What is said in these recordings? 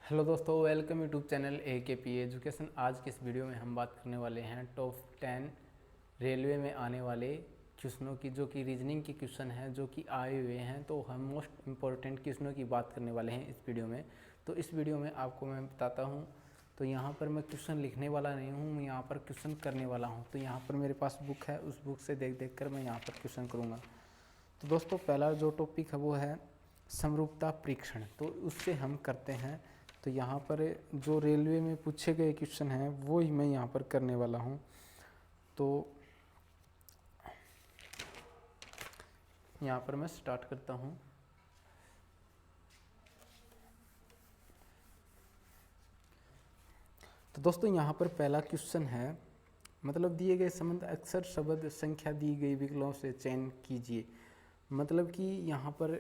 Hello दोस्तों, welcome YouTube channel AKP education. आज के इस वीडियो में हम बात करने वाले हैं टॉप 10 रेलवे में आने वाले क्वेश्चनों की, जो कि रीजनिंग के क्वेश्चन हैं जो कि आए हुए हैं। तो हम मोस्ट इम्पॉर्टेंट क्वेश्चनों की बात करने वाले हैं इस वीडियो में। तो इस वीडियो में आपको मैं बताता हूँ। तो यहाँ पर मैं क्वेश्चन लिखने वाला नहीं हूँ, मैं यहाँ पर क्वेश्चन करने वाला हूँ। तो यहाँ पर मेरे पास बुक है, उस बुक से देख कर मैं यहाँ पर क्वेश्चन करूँगा। तो दोस्तों, पहला जो टॉपिक है वो है समरूपता परीक्षण। तो उससे हम करते हैं। तो यहाँ पर जो रेलवे में पूछे गए क्वेश्चन हैं वो ही मैं यहाँ पर करने वाला हूँ। तो यहाँ पर मैं स्टार्ट करता हूँ। तो दोस्तों, यहाँ पर पहला क्वेश्चन है, मतलब दिए गए संबंध अक्सर शब्द संख्या दी गई विकल्पों से चयन कीजिए। मतलब कि यहाँ पर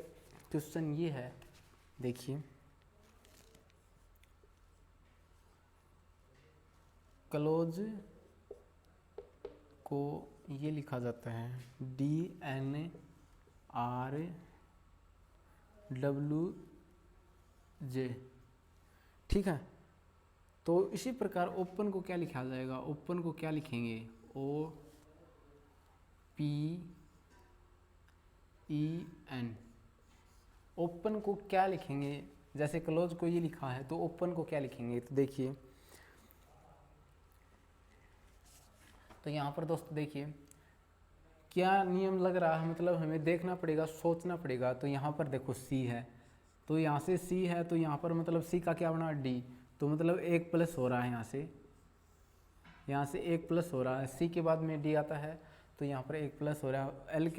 क्वेश्चन ये है, देखिए, क्लोज को ये लिखा जाता है DNRWJ, ठीक है। तो इसी प्रकार ओपन को क्या लिखा जाएगा, ओपन को क्या लिखेंगे, OPEN। ओपन को क्या लिखेंगे, जैसे क्लोज को ये लिखा है तो ओपन को क्या लिखेंगे। तो देखिए, तो यहाँ पर दोस्तों देखिए क्या नियम लग रहा है, मतलब हमें देखना पड़ेगा, सोचना पड़ेगा। तो यहाँ पर देखो C है, तो यहाँ से C है, तो यहाँ पर मतलब C का क्या बना D, तो मतलब एक प्लस हो रहा है, यहाँ से एक प्लस हो रहा है। C के बाद में D आता है तो यहाँ पर एक प्लस हो रहा है। L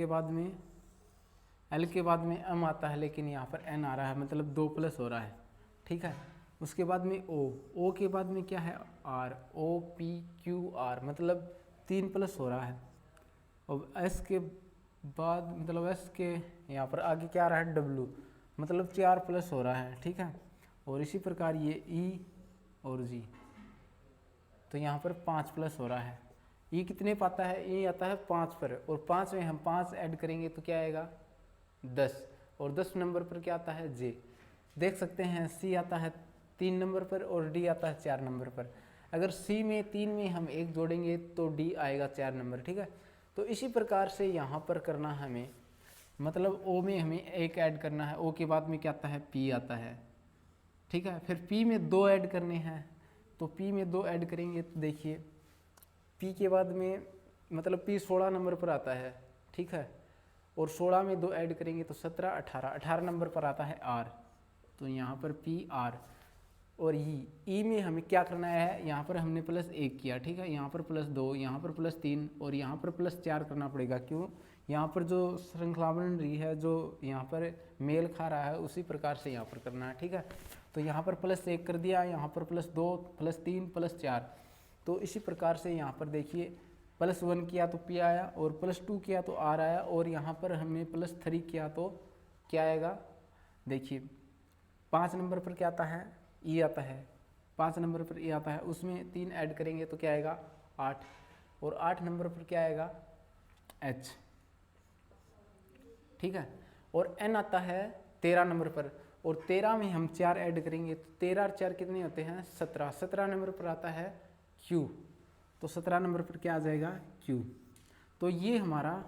के बाद में M आता है, लेकिन यहाँ पर N आ रहा है, मतलब दो प्लस हो रहा है, ठीक है। उसके बाद में O के बाद में क्या है, R, OPQR, मतलब तीन प्लस हो रहा है। और S के बाद मतलब S के यहाँ पर आगे क्या आ रहा है, W, मतलब चार प्लस हो रहा है, ठीक है। और इसी प्रकार ये E और G, तो यहाँ पर पाँच प्लस हो रहा है। E कितने पर आता है, E आता है 5 पर, और 5 में हम 5 ऐड करेंगे तो क्या आएगा 10, और 10 नंबर पर क्या आता है J। देख सकते हैं C आता है 3 नंबर पर और D आता है 4 नंबर पर। अगर C में 3 में हम 1 जोड़ेंगे तो D आएगा 4 नंबर, ठीक है। तो इसी प्रकार से यहाँ पर करना हमें, मतलब O में हमें एक ऐड करना है, O के बाद में क्या आता है, P आता है, ठीक है। फिर P में 2 ऐड करने हैं, तो P में 2 ऐड करेंगे तो देखिए P के बाद में मतलब P 16 नंबर पर आता है, ठीक है। और 16 में 2 ऐड करेंगे तो 17, 18 नंबर पर आता है R, तो यहाँ पर PR। और E में हमें क्या करना है, यहाँ पर हमने +1 किया, ठीक है। यहाँ पर +2, यहाँ पर +3 और यहाँ पर +4 करना पड़ेगा। क्यों, यहाँ पर जो श्रृंखला बन रही है, जो यहाँ पर मेल खा रहा है, उसी प्रकार से यहाँ पर करना है, ठीक है। तो यहाँ पर +1 कर दिया, यहाँ पर +2, +3, +4। तो इसी प्रकार से यहाँ पर देखिए +1 किया तो P आया, और +2 किया तो R आया, और यहाँ पर हमने +3 किया तो क्या आएगा, देखिए 5 नंबर पर क्या आता है, E आता है, 5 नंबर पर E आता है, उसमें 3 ऐड करेंगे तो क्या आएगा 8, और 8 नंबर पर क्या आएगा H, ठीक है। और N आता है 13 नंबर पर, और 13 में हम 4 ऐड करेंगे तो 13 और 4 कितने होते हैं 17। 17 नंबर पर आता है Q, तो 17 नंबर पर क्या आ जाएगा Q। तो ये हमारा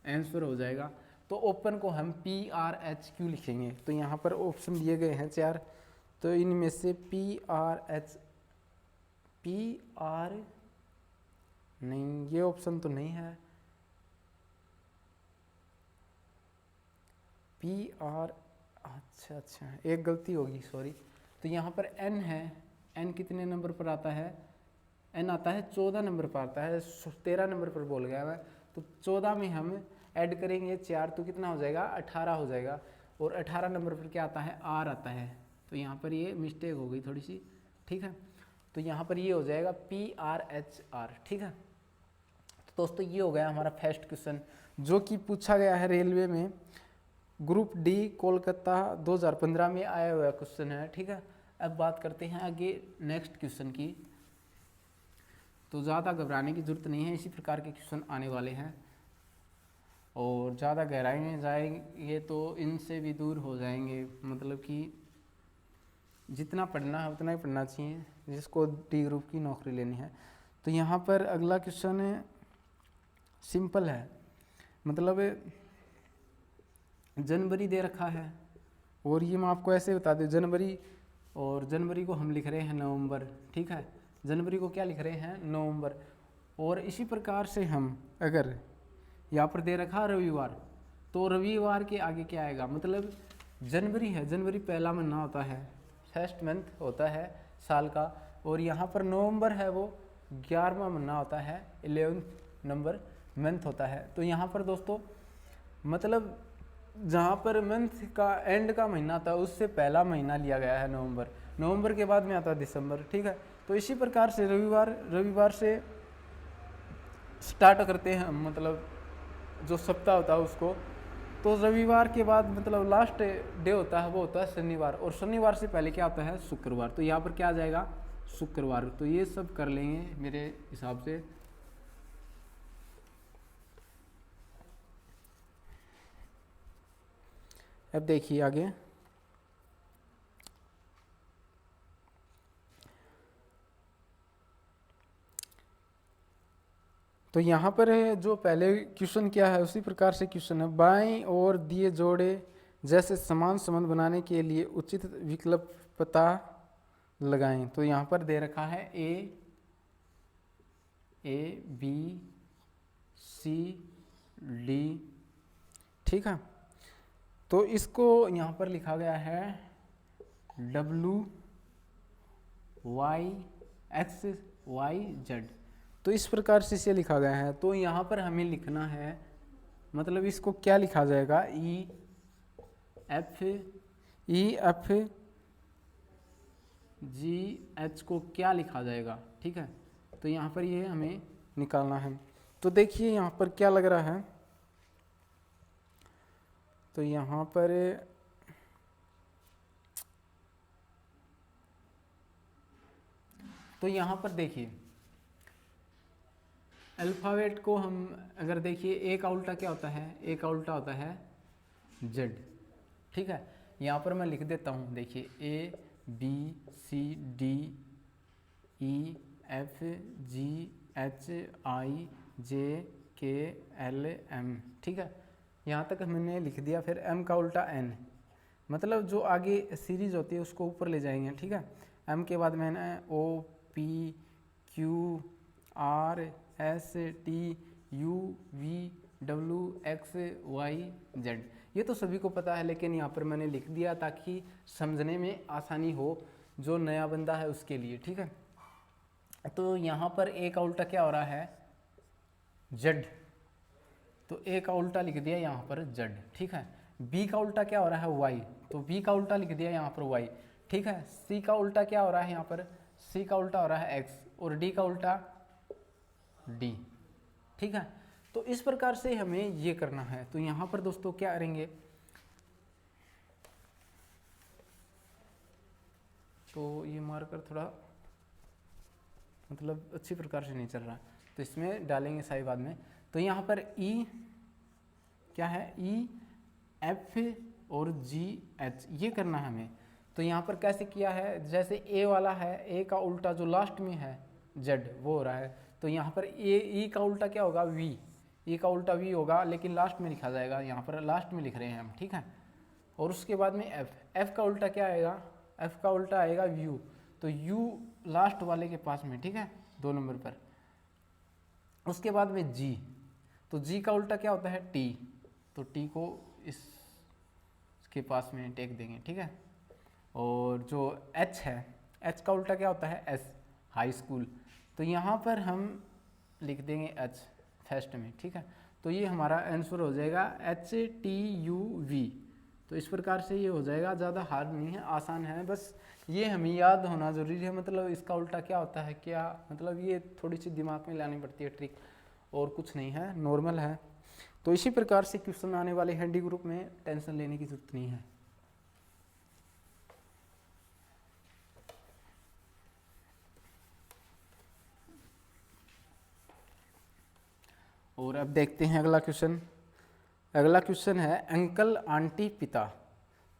आंसर हो जाएगा। तो ओपन को हम PRHQ लिखेंगे। तो यहाँ पर ऑप्शन दिए गए हैं 4, तो इनमें से PR नहीं, ये ऑप्शन तो नहीं है, PR, अच्छा एक गलती होगी, सॉरी। तो यहाँ पर N है, N कितने नंबर पर आता है, N आता है 14 नंबर पर आता है, 13 नंबर पर बोल गया मैं। तो 14 में हम ऐड करेंगे 4 तो कितना हो जाएगा 18 हो जाएगा, और 18 नंबर पर क्या आता है R आता है। तो यहाँ पर ये मिस्टेक हो गई थोड़ी सी, ठीक है। तो यहाँ पर ये हो जाएगा PRHR, ठीक है। तो दोस्तों, ये हो गया हमारा फर्स्ट क्वेश्चन, जो कि पूछा गया है रेलवे में, ग्रुप D कोलकाता 2015 में आया हुआ क्वेश्चन है, ठीक है। अब बात करते हैं आगे नेक्स्ट क्वेश्चन की। तो ज़्यादा घबराने की ज़रूरत नहीं है, इसी प्रकार के क्वेश्चन आने वाले हैं, और ज़्यादा गहराई में जाएंगे तो इनसे भी दूर हो जाएंगे, मतलब कि जितना पढ़ना है उतना ही पढ़ना चाहिए जिसको डी ग्रुप की नौकरी लेनी है। तो यहाँ पर अगला क्वेश्चन सिंपल है, मतलब जनवरी दे रखा है और ये मैं आपको ऐसे बता दूँ, जनवरी, और जनवरी को हम लिख रहे हैं नवंबर, ठीक है, जनवरी को क्या लिख रहे हैं, नवंबर। और इसी प्रकार से हम अगर यहाँ पर दे रखा रविवार, तो रविवार के आगे क्या आएगा, मतलब जनवरी है, जनवरी पहला महीना होता है, फर्स्ट मंथ होता है साल का, और यहाँ पर नवंबर है वो 11वां महीना होता है, 11th नंबर मंथ होता है। तो यहाँ पर दोस्तों मतलब जहाँ पर मंथ का एंड का महीना था उससे पहला महीना लिया गया है नवंबर, नवंबर के बाद में आता है दिसंबर, ठीक है। तो इसी प्रकार से रविवार से स्टार्ट करते हैं हम, मतलब जो सप्ताह होता है उसको। तो रविवार के बाद मतलब लास्ट डे होता है वो होता है शनिवार, और शनिवार से पहले क्या होता है, शुक्रवार। तो यहाँ पर क्या आ जाएगा, शुक्रवार। तो ये सब कर लेंगे मेरे हिसाब से। अब देखिए आगे, तो यहाँ पर है जो पहले क्वेश्चन क्या है उसी प्रकार से क्वेश्चन है, बाएं और दिए जोड़े जैसे समान संबंध बनाने के लिए उचित विकल्प पता लगाएं। तो यहाँ पर दे रखा है ए बी सी डी, ठीक है। तो इसको यहाँ पर लिखा गया है W Y X Y Z, तो इस प्रकार से इसे लिखा गया है। तो यहाँ पर हमें लिखना है, मतलब इसको क्या लिखा जाएगा, ई एफ जी एच को क्या लिखा जाएगा, ठीक है। तो यहाँ पर ये हमें निकालना है। तो देखिए यहाँ पर क्या लग रहा है, तो यहाँ पर देखिए अल्फ़ाबेट को हम अगर देखिए, ए का उल्टा क्या होता है, ए का उल्टा होता है जेड, ठीक है। यहाँ पर मैं लिख देता हूँ, देखिए A B C D E F G H I J K L M, ठीक है। यहाँ तक हमने लिख दिया। फिर एम का उल्टा एन, मतलब जो आगे सीरीज होती है उसको ऊपर ले जाएंगे, ठीक है। एम के बाद मैंने O P Q R S T U V W X Y Z, ये तो सभी को पता है, लेकिन यहाँ पर मैंने लिख दिया ताकि समझने में आसानी हो जो नया बंदा है उसके लिए, ठीक है। तो यहाँ पर ए का उल्टा क्या हो रहा है, जेड, तो ए का उल्टा लिख दिया यहाँ पर जेड, ठीक है। बी का उल्टा क्या हो रहा है, वाई, तो बी का उल्टा लिख दिया यहाँ पर वाई, ठीक है। सी का उल्टा क्या हो रहा है यहाँ पर, सी का उल्टा हो रहा है एक्स, और डी का उल्टा डी, ठीक है। तो इस प्रकार से हमें ये करना है। तो यहाँ पर दोस्तों क्या करेंगे, तो ये मार्कर थोड़ा मतलब अच्छी प्रकार से नहीं चल रहा, तो इसमें डालेंगे साई बाद में। तो यहाँ पर ई क्या है, ई एफ और जी एच, ये करना है हमें। तो यहाँ पर कैसे किया है, जैसे ए वाला है, ए का उल्टा जो लास्ट में है जेड वो हो रहा है। तो यहाँ पर ई का उल्टा क्या होगा, वी, ई का उल्टा वी होगा, लेकिन लास्ट में लिखा जाएगा, यहाँ पर लास्ट में लिख रहे हैं हम, ठीक है। और उसके बाद में एफ का उल्टा क्या आएगा, एफ का उल्टा आएगा यू, तो यू लास्ट वाले के पास में, ठीक है, 2 नंबर पर। उसके बाद में जी, तो जी का उल्टा क्या होता है, टी, तो टी को इसके पास में टेक देंगे, ठीक है। और जो एच है, एच का उल्टा क्या होता है, एस, हाई स्कूल, तो यहाँ पर हम लिख देंगे एच फर्स्ट में, ठीक है। तो ये हमारा आंसर हो जाएगा HTUV। तो इस प्रकार से ये हो जाएगा, ज़्यादा हार्ड नहीं है, आसान है, बस ये हमें याद होना ज़रूरी है। मतलब इसका उल्टा क्या होता है, क्या मतलब ये थोड़ी सी दिमाग में लानी पड़ती है ट्रिक, और कुछ नहीं है, नॉर्मल है। तो इसी प्रकार से क्वेश्चन आने वाले हैं डी ग्रुप में, टेंशन लेने की जरूरत नहीं है। और अब देखते हैं अगला क्वेश्चन। अगला क्वेश्चन है अंकल आंटी पिता।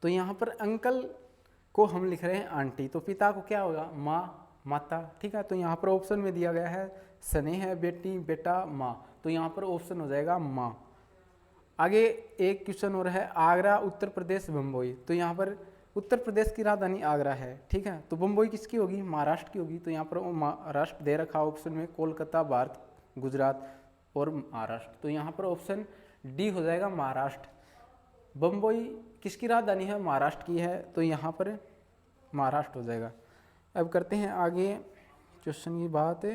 तो यहाँ पर अंकल को हम लिख रहे हैं आंटी, तो पिता को क्या होगा, माँ, माता। ठीक है, तो यहाँ पर ऑप्शन में दिया गया है स्नेह है, बेटी, बेटा, माँ, तो यहाँ पर ऑप्शन हो जाएगा माँ। आगे एक क्वेश्चन और है, आगरा उत्तर प्रदेश बम्बई, तो यहाँ पर उत्तर प्रदेश की राजधानी आगरा है। ठीक है, तो बम्बई किसकी होगी, महाराष्ट्र की होगी, तो यहाँ पर महाराष्ट्र दे रखा ऑप्शन में, कोलकाता, भारत, गुजरात और महाराष्ट्र, तो यहाँ पर ऑप्शन डी हो जाएगा महाराष्ट्र। बम्बई किसकी राजधानी है, महाराष्ट्र की है, तो यहाँ पर महाराष्ट्र हो जाएगा। अब करते हैं आगे क्वेश्चन की बात।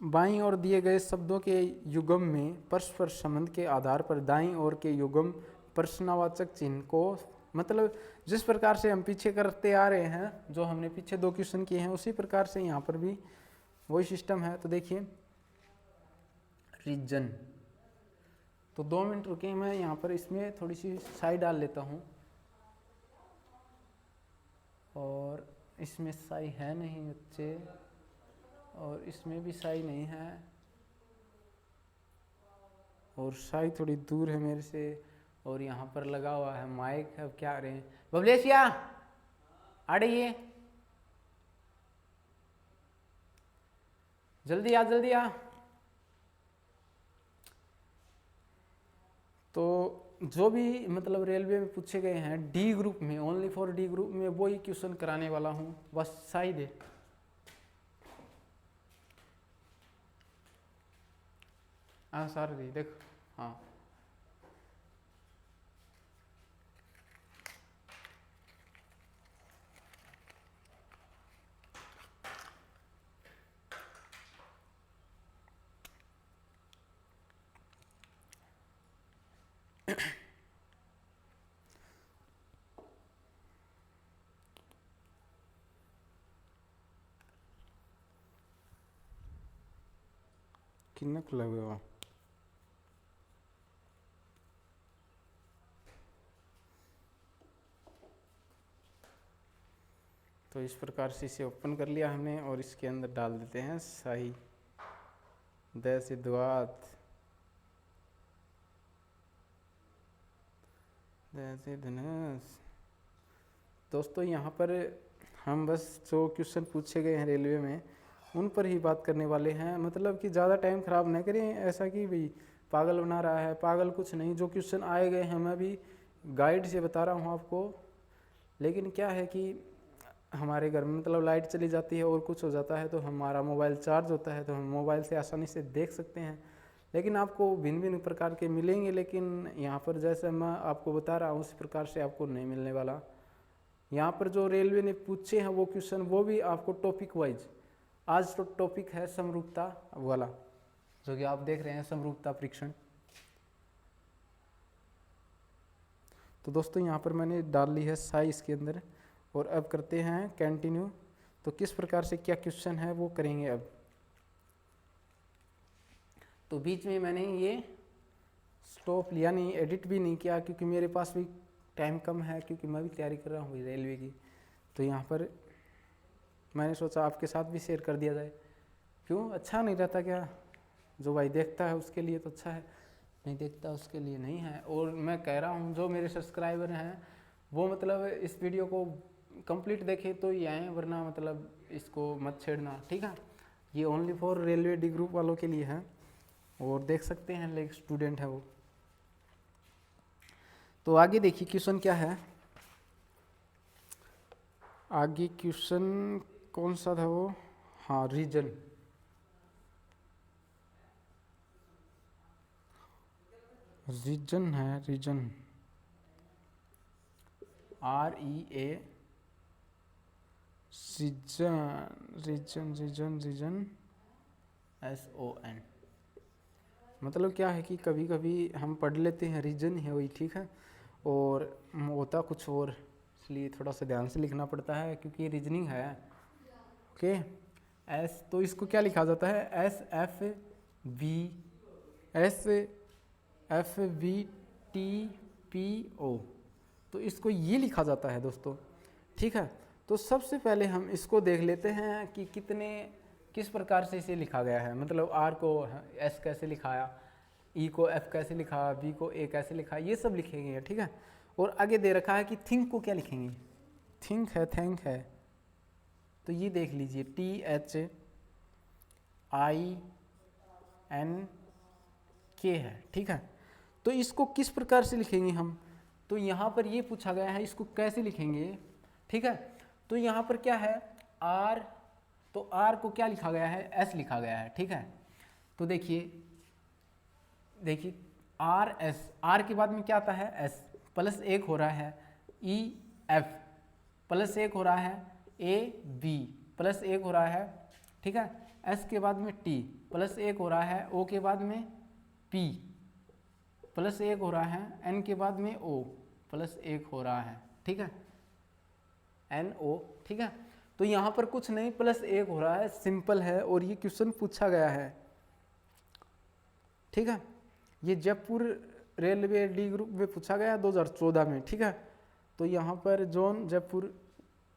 बाईं ओर दिए गए शब्दों के युग्म में परस्पर संबंध के आधार पर दाईं ओर के युग्म प्रश्नवाचक चिन्ह को, मतलब जिस प्रकार से हम पीछे करते आ रहे हैं, जो हमने पीछे 2 क्वेश्चन किए हैं, उसी प्रकार से यहाँ पर भी वही सिस्टम है। तो देखिए रीजन, तो 2 मिनट रुके, मैं यहाँ पर इसमें थोड़ी सी साई डाल लेता हूँ, और इसमें साई है नहीं बच्चे, और इसमें भी साई नहीं है, और साई थोड़ी दूर है मेरे से, और यहाँ पर लगा हुआ है माइक। अब क्या करें, बबलेशिया आ रही है, जल्दी आ जल्दी आ। तो जो भी मतलब रेलवे में पूछे गए हैं डी ग्रुप में, ओनली फॉर डी ग्रुप में वही क्वेश्चन कराने वाला हूँ, बस साई दे। हाँ सर देख, हाँ किनक लगे। तो इस प्रकार से इसे ओपन कर लिया हमने, और इसके अंदर डाल देते हैं साई द्वात धनुष। दोस्तों यहाँ पर हम बस जो क्वेश्चन पूछे गए हैं रेलवे में उन पर ही बात करने वाले हैं, मतलब कि ज़्यादा टाइम ख़राब न करें, ऐसा कि भाई पागल बना रहा है, पागल कुछ नहीं, जो क्वेश्चन आए गए हैं मैं भी गाइड से बता रहा हूँ आपको। लेकिन क्या है कि हमारे घर में मतलब लाइट चली जाती है और कुछ हो जाता है, तो हमारा मोबाइल चार्ज होता है, तो हम मोबाइल से आसानी से देख सकते हैं, लेकिन आपको भिन्न भिन्न प्रकार के मिलेंगे, लेकिन यहाँ पर जैसे मैं आपको बता रहा हूँ उस प्रकार से आपको नहीं मिलने वाला। यहाँ पर जो रेलवे ने पूछे हैं वो क्वेश्चन, वो भी आपको टॉपिक वाइज, आज तो टॉपिक है समरूपता वाला, जो कि आप देख रहे हैं समरूपता परीक्षण। तो दोस्तों यहाँ पर मैंने डाल ली है साई इसके अंदर, और अब करते हैं कंटिन्यू। तो किस प्रकार से क्या क्वेश्चन है वो करेंगे अब। तो बीच में मैंने ये स्टॉप लिया नहीं, एडिट भी नहीं किया, क्योंकि मेरे पास भी टाइम कम है, क्योंकि मैं भी तैयारी कर रहा हूँ रेलवे की। तो यहाँ पर मैंने सोचा आपके साथ भी शेयर कर दिया जाए, क्यों अच्छा नहीं रहता क्या, जो भाई देखता है उसके लिए तो अच्छा है, नहीं देखता उसके लिए नहीं है। और मैं कह रहा हूँ जो मेरे सब्सक्राइबर हैं वो मतलब इस वीडियो को कंप्लीट देखें तो ये आएँ, वरना मतलब इसको मत छेड़ना, ठीक है। ये only for railway D group वालों के लिए है, और देख सकते हैं लेग स्टूडेंट है वो। तो आगे देखिए क्वेश्चन क्या है, आगे क्वेश्चन कौन सा था वो, हाँ रीजन। रीजन है, reason REA, reason reason reason SON। मतलब क्या है कि कभी कभी हम पढ़ लेते हैं रीजन है वही, ठीक है, और होता कुछ और, इसलिए थोड़ा सा ध्यान से लिखना पड़ता है, क्योंकि रीजनिंग है। ओके, एस, तो इसको क्या लिखा जाता है, SFVTPO, तो इसको ये लिखा जाता है दोस्तों, ठीक है। तो सबसे पहले हम इसको देख लेते हैं कि किस प्रकार से इसे लिखा गया है, मतलब R को S कैसे लिखाया, E को F कैसे लिखा, B को A कैसे लिखा, ये सब लिखे गए हैं, ठीक है। और आगे दे रखा है कि थिंक को क्या लिखेंगे, थिंक है, थैंक है, तो ये देख लीजिए THINK है, ठीक है। तो इसको किस प्रकार से लिखेंगे हम, तो यहाँ पर ये पूछा गया है इसको कैसे लिखेंगे, ठीक है। तो यहाँ पर क्या है R, तो R को क्या लिखा गया है, S लिखा गया है, ठीक है। तो देखिए RS, R के बाद में क्या आता है S, प्लस एक हो रहा है EF, प्लस एक हो रहा है AB, प्लस एक हो रहा है, ठीक है। S के बाद में T, प्लस एक हो रहा है O के बाद में P, प्लस एक हो रहा है N के बाद में O, प्लस एक हो रहा है, ठीक है, NO, ठीक है। तो यहाँ पर कुछ नहीं, प्लस एक हो रहा है, सिंपल है, और ये क्वेश्चन पूछा गया है, ठीक है। ये जयपुर रेलवे डी ग्रुप में पूछा गया 2014 में, ठीक है। तो यहाँ पर जोन जयपुर,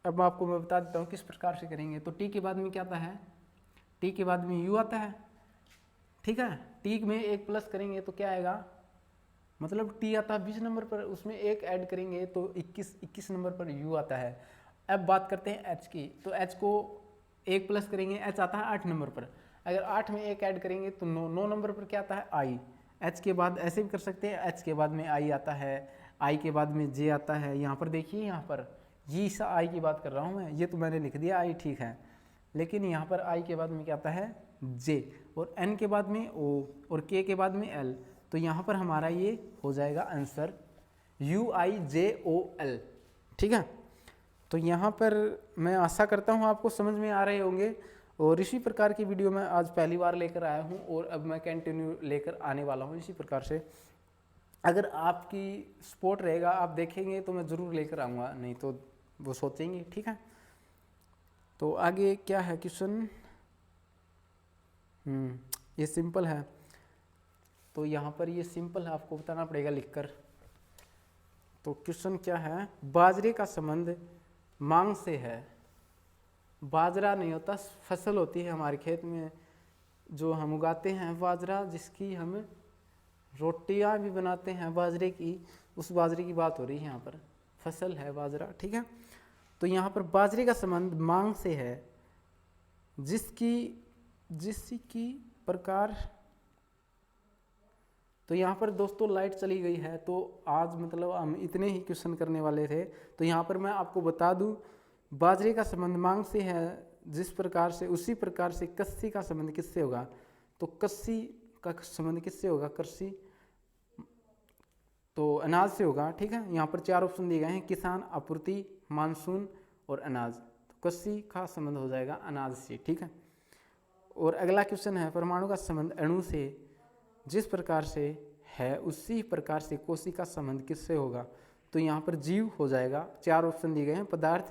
अब आपको मैं बता देता हूँ किस प्रकार से करेंगे। तो टी के बाद में क्या आता है, टी के बाद में यू आता है, ठीक है। टी में एक प्लस करेंगे तो क्या आएगा, मतलब टी आता है 20 नंबर पर, उसमें एक ऐड करेंगे तो 21 नंबर पर यू आता है। अब बात करते हैं एच की, तो एच को एक प्लस करेंगे, एच आता है 8 नंबर पर, अगर 8 में एक ऐड करेंगे तो 9 नंबर पर क्या आता है आई। एच के बाद ऐसे भी कर सकते हैं, एच के बाद में आई आता है, आई के बाद में जे आता है। यहाँ पर देखिए, यहाँ पर ये सा आई की बात कर रहा हूँ मैं, ये तो मैंने लिख दिया आई, ठीक है, लेकिन यहाँ पर आई के बाद में क्या आता है जे, और एन के बाद में ओ, और के के बाद में एल। तो यहाँ पर हमारा ये हो जाएगा आंसर UIJOL, ठीक है। तो यहाँ पर मैं आशा करता हूँ आपको समझ में आ रहे होंगे, और इसी प्रकार की वीडियो मैं आज पहली बार लेकर आया हूँ, और अब मैं कंटिन्यू लेकर आने वाला हूँ इसी प्रकार से। अगर आपकी सपोर्ट रहेगा, आप देखेंगे तो मैं ज़रूर लेकर आऊँगा, नहीं तो वो सोचेंगे, ठीक है। तो आगे क्या है क्वेश्चन, ये सिंपल है, तो यहाँ पर ये सिंपल है, आपको बताना पड़ेगा लिखकर। तो क्वेश्चन क्या है, बाजरे का संबंध मांग से है। बाजरा नहीं होता, फसल होती है हमारे खेत में जो हम उगाते हैं बाजरा, जिसकी हम रोटियां भी बनाते हैं बाजरे की, उस बाजरे की बात हो रही है यहाँ पर, फसल है बाजरा, ठीक है। तो यहाँ पर बाजरे का संबंध मांग से है, जिसकी प्रकार। तो यहाँ पर दोस्तों लाइट चली गई है, तो आज मतलब हम इतने ही क्वेश्चन करने वाले थे। तो यहाँ पर मैं आपको बता दूं, बाजरे का संबंध मांग से है जिस प्रकार से, उसी प्रकार से कस्सी का संबंध किससे होगा, तो कस्सी का संबंध किससे होगा, कृषि तो अनाज से होगा, ठीक है। यहाँ पर 4 ऑप्शन दिए गए हैं, किसान, आपूर्ति, मानसून और अनाज। तो कस्सी का संबंध हो जाएगा अनाज से, ठीक है। और अगला क्वेश्चन है, परमाणु का संबंध अणु से जिस प्रकार से है उसी प्रकार से कोशिका संबंध किससे होगा। तो यहाँ पर जीव हो जाएगा, 4 ऑप्शन दिए गए हैं, पदार्थ,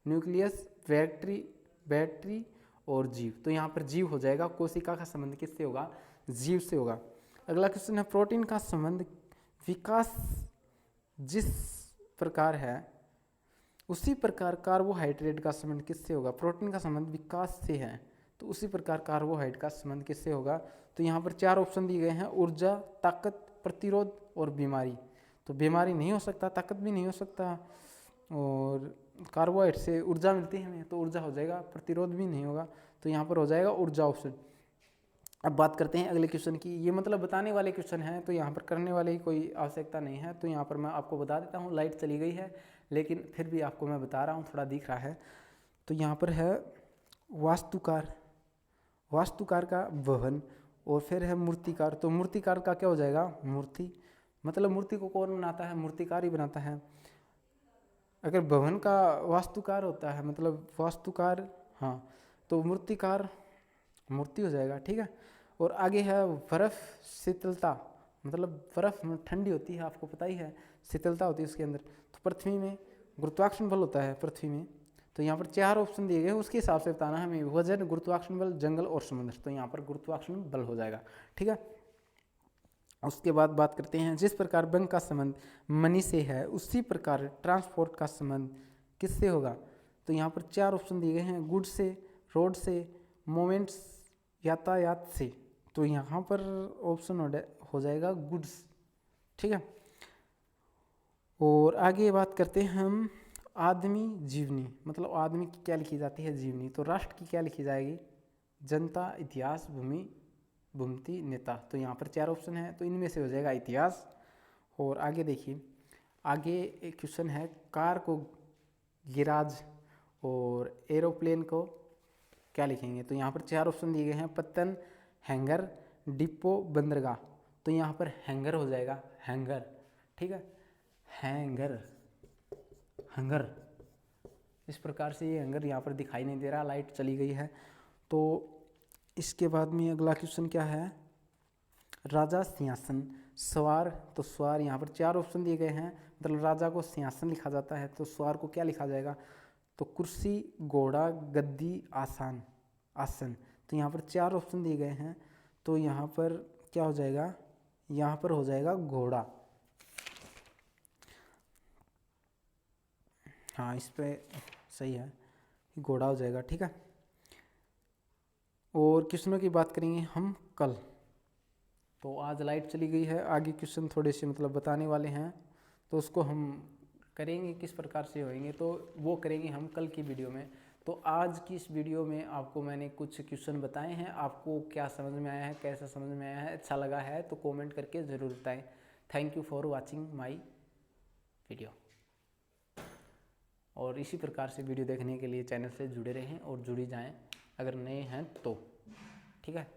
न्यूक्लियस, बैटरी और जीव। तो यहाँ पर जीव हो जाएगा, कोशिका का संबंध किससे होगा, जीव से होगा। अगला क्वेश्चन है, प्रोटीन का संबंध विकास जिस प्रकार है उसी प्रकार कार्बोहाइड्रेट का संबंध किससे होगा। प्रोटीन का संबंध विकास से है, तो उसी प्रकार कार्बोहाइड्रेट का संबंध किससे होगा। तो यहाँ पर 4 ऑप्शन दिए गए हैं, ऊर्जा, ताकत, प्रतिरोध और बीमारी। तो बीमारी नहीं हो सकता, ताकत भी नहीं हो सकता, और कार्बोहाइड्रेट से ऊर्जा मिलती है हमें, तो ऊर्जा हो जाएगा, प्रतिरोध भी नहीं होगा, तो यहाँ पर हो जाएगा ऊर्जा ऑप्शन। अब बात करते हैं अगले क्वेश्चन की, ये मतलब बताने वाले क्वेश्चन हैं, तो यहाँ पर करने वाले की कोई आवश्यकता नहीं है। तो यहाँ पर मैं आपको बता देता हूँ, लाइट चली गई है लेकिन फिर भी आपको मैं बता रहा हूँ, थोड़ा दिख रहा है। तो यहाँ पर है वास्तुकार का भवन, और फिर है मूर्तिकार। तो मूर्तिकार का क्या हो जाएगा, मूर्ति, मतलब मूर्ति को कौन बनाता है, मूर्तिकार ही बनाता है। अगर भवन का वास्तुकार होता है, मतलब वास्तुकार, हाँ, तो मूर्तिकार मूर्ति हो जाएगा, ठीक है। और आगे है बर्फ शीतलता, मतलब बर्फ ठंडी होती है, आपको पता ही है, शीतलता होती है उसके अंदर। तो पृथ्वी में गुरुत्वाकर्षण बल होता है पृथ्वी में। तो यहाँ पर 4 ऑप्शन दिए गए, उसके हिसाब से बताना है हमें, वजन, गुरुत्वाकर्षण बल, जंगल और समुद्र। तो यहाँ पर गुरुत्वाकर्षण बल हो जाएगा, ठीक है। उसके बाद बात करते हैं, जिस प्रकार बैंक का संबंध मनी से है उसी प्रकार ट्रांसपोर्ट का संबंध किससे होगा। तो यहाँ पर 4 ऑप्शन दिए गए हैं, गुड्स से, रोड से, मोमेंट्स, यातायात से। तो यहाँ पर ऑप्शन हो जाएगा गुड्स, ठीक है। और आगे बात करते हैं हम आदमी जीवनी, मतलब आदमी की क्या लिखी जाती है, जीवनी। तो राष्ट्र की क्या लिखी जाएगी, जनता, इतिहास, भूमि, भूमि, नेता। तो यहाँ पर 4 ऑप्शन है, तो इनमें से हो जाएगा इतिहास। और आगे देखिए, आगे एक क्वेश्चन है, कार को गिराज और एरोप्लेन को क्या लिखेंगे। तो यहाँ पर 4 ऑप्शन दिए गए हैं, पत्तन, हैंगर, डिपो, बंदरगाह। तो यहाँ पर हैंगर हो जाएगा, हैंगर, ठीक है, हैंगर, हैंगर। इस प्रकार से ये हैंगर यहाँ पर दिखाई नहीं दे रहा, लाइट चली गई है। तो इसके बाद में अगला क्वेश्चन क्या है, राजा सिंहासन, सवार। तो सवार यहाँ पर 4 ऑप्शन दिए गए हैं, मतलब राजा को सिंहासन लिखा जाता है, तो सवार को क्या लिखा जाएगा। तो कुर्सी, घोड़ा, गद्दी, आसन, आसन। तो यहाँ पर 4 ऑप्शन दिए गए हैं, तो यहाँ पर क्या हो जाएगा, यहाँ पर हो जाएगा घोड़ा। हाँ, इस पे सही है, घोड़ा हो जाएगा, ठीक है। और क्वेश्चनों की बात करेंगे हम कल। तो आज लाइट चली गई है, आगे क्वेश्चन थोड़े से मतलब बताने वाले हैं, तो उसको हम करेंगे किस प्रकार से होएंगे, तो वो करेंगे हम कल की वीडियो में। तो आज की इस वीडियो में आपको मैंने कुछ क्वेश्चन बताए हैं, आपको क्या समझ में आया है, कैसा समझ में आया है, अच्छा लगा है तो कमेंट करके ज़रूर बताएं। Thank you for watching my video. और इसी प्रकार से वीडियो देखने के लिए चैनल से जुड़े रहें और जुड़ी जाएं अगर नए हैं तो, ठीक है।